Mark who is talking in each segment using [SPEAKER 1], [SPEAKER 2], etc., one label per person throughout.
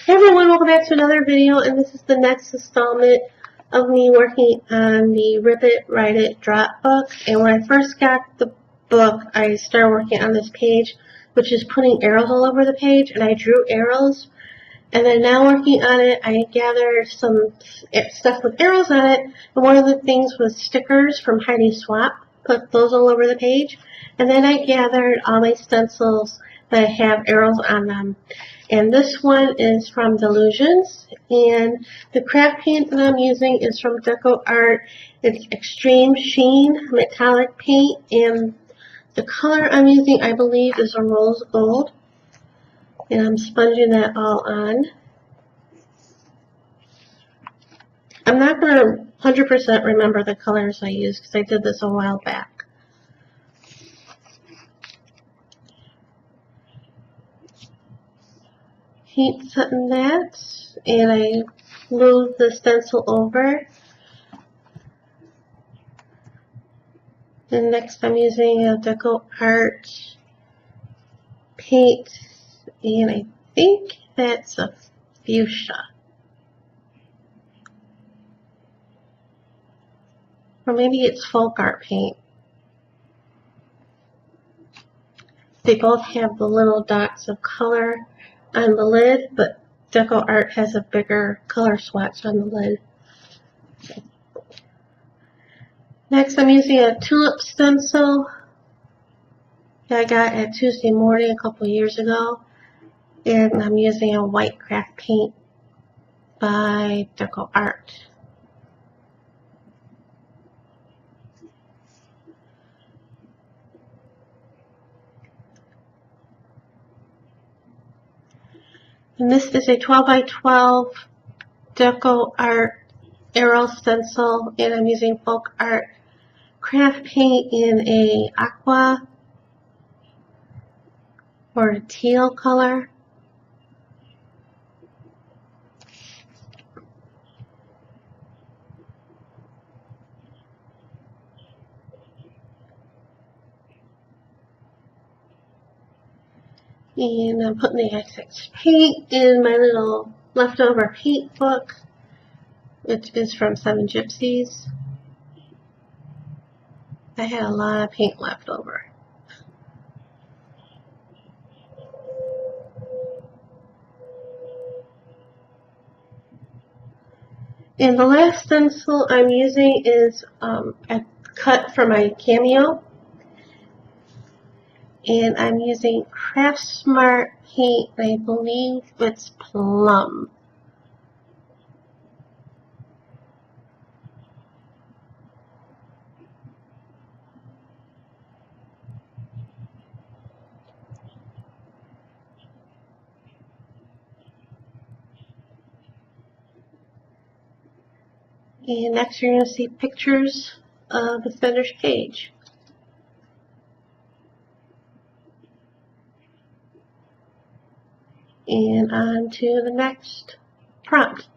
[SPEAKER 1] Hey everyone, welcome back to another video, and this is the next installment of me working on the Rip It, Write It, Drop book. And when I first got the book, I started working on this page, which is putting arrows all over the page, and I drew arrows. And then now working on it, I gathered some stuff with arrows on it, and one of the things was stickers from Heidi Swapp, put those all over the page. And then I gathered all my stencils that have arrows on them. And this one is from Delusions, and the craft paint that I'm using is from DecoArt. It's Extreme Sheen metallic paint, and the color I'm using, I believe, is a rose gold. And I'm sponging that all on. I'm not going to 100% remember the colors I used because I did this a while back. Heat setting that, and I move the stencil over. And next I'm using a DecoArt paint, and I think that's a fuchsia. Or maybe it's folk art paint. They both have the little dots of color on the lid, but DecoArt has a bigger color swatch on the lid. Next, I'm using a tulip stencil that I got at Tuesday Morning a couple years ago, and I'm using a white craft paint by DecoArt. And this is a 12 by 12 DecoArt arrow stencil, and I'm using folk art craft paint in a aqua or a teal color. And I'm putting the XX paint in my little leftover paint book, which is from Seven Gypsies. I had a lot of paint left over. And the last stencil I'm using is a cut for my cameo. And I'm using Craft Smart paint, I believe it's plum. And next you're going to see pictures of the finished page. And on to the next prompt.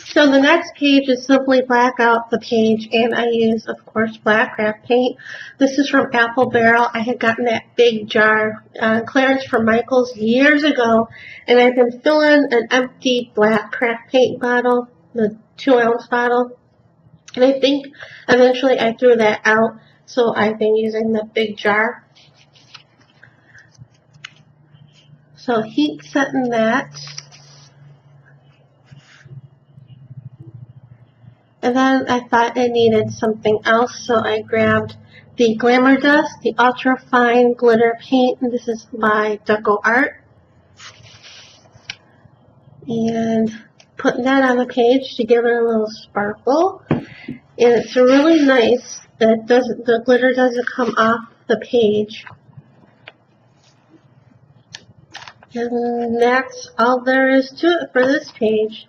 [SPEAKER 1] So the next page is simply black out the page, and I use, of course, black craft paint. This is from Apple Barrel. I had gotten that big jar on clearance from Michael's years ago, and I've been filling an empty black craft paint bottle, the 2-ounce bottle, and I think eventually I threw that out, so I've been using the big jar. So heat setting that. And then I thought I needed something else, so I grabbed the Glamour Dust, the Ultra Fine Glitter Paint, and this is by DecoArt. And putting that on the page to give it a little sparkle. And it's really nice that the glitter doesn't come off the page. And that's all there is to it for this page.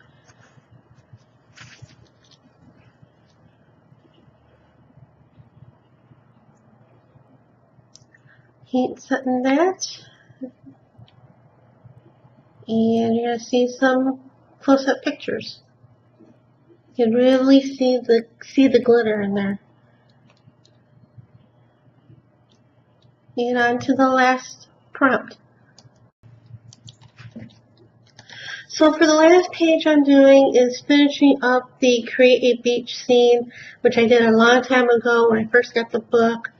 [SPEAKER 1] Heat setting that. And you're going to see some close-up pictures. You can really see the glitter in there. And on to the last prompt. So for the last page I'm doing is finishing up the Create a Beach scene, which I did a long time ago when I first got the book.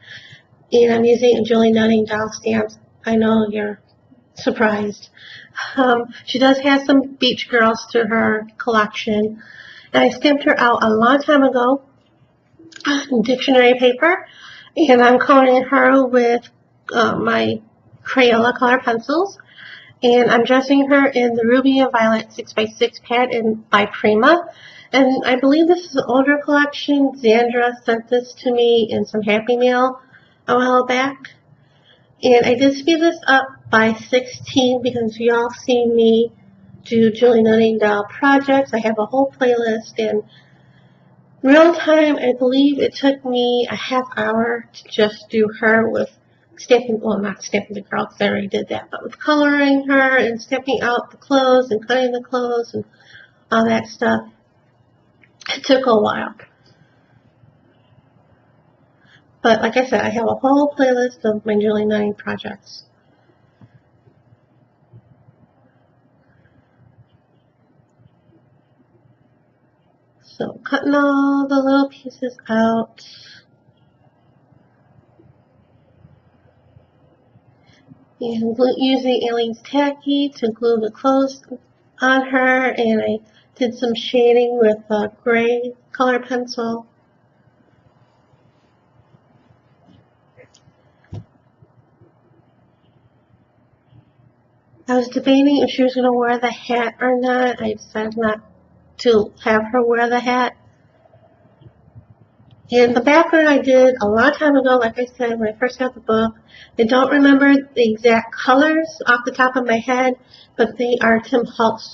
[SPEAKER 1] And I'm using Julie Nutting doll stamps. I know you're surprised. She does have some beach girls to her collection. And I stamped her out a long time ago in dictionary paper. And I'm coloring her with my Crayola color pencils. And I'm dressing her in the Ruby and Violet 6x6 pad by Prima. And I believe this is an older collection. Xandra sent this to me in some Happy Mail a while back. And I did speed this up by 16 because you all see me do Julie Nutting doll projects. I have a whole playlist, and real time, I believe it took me a half hour to just do her with stamping, well, not stamping the girl because I already did that, but with coloring her and stamping out the clothes and cutting the clothes and all that stuff. It took a while. But like I said, I have a whole playlist of my Julie Nutting projects. So cutting all the little pieces out. And using Aleene's Tacky to glue the clothes on her, and I did some shading with a gray color pencil. I was debating if she was going to wear the hat or not. I decided not to have her wear the hat. And the background I did a long time ago, like I said, when I first got the book. I don't remember the exact colors off the top of my head, but they are Tim Holtz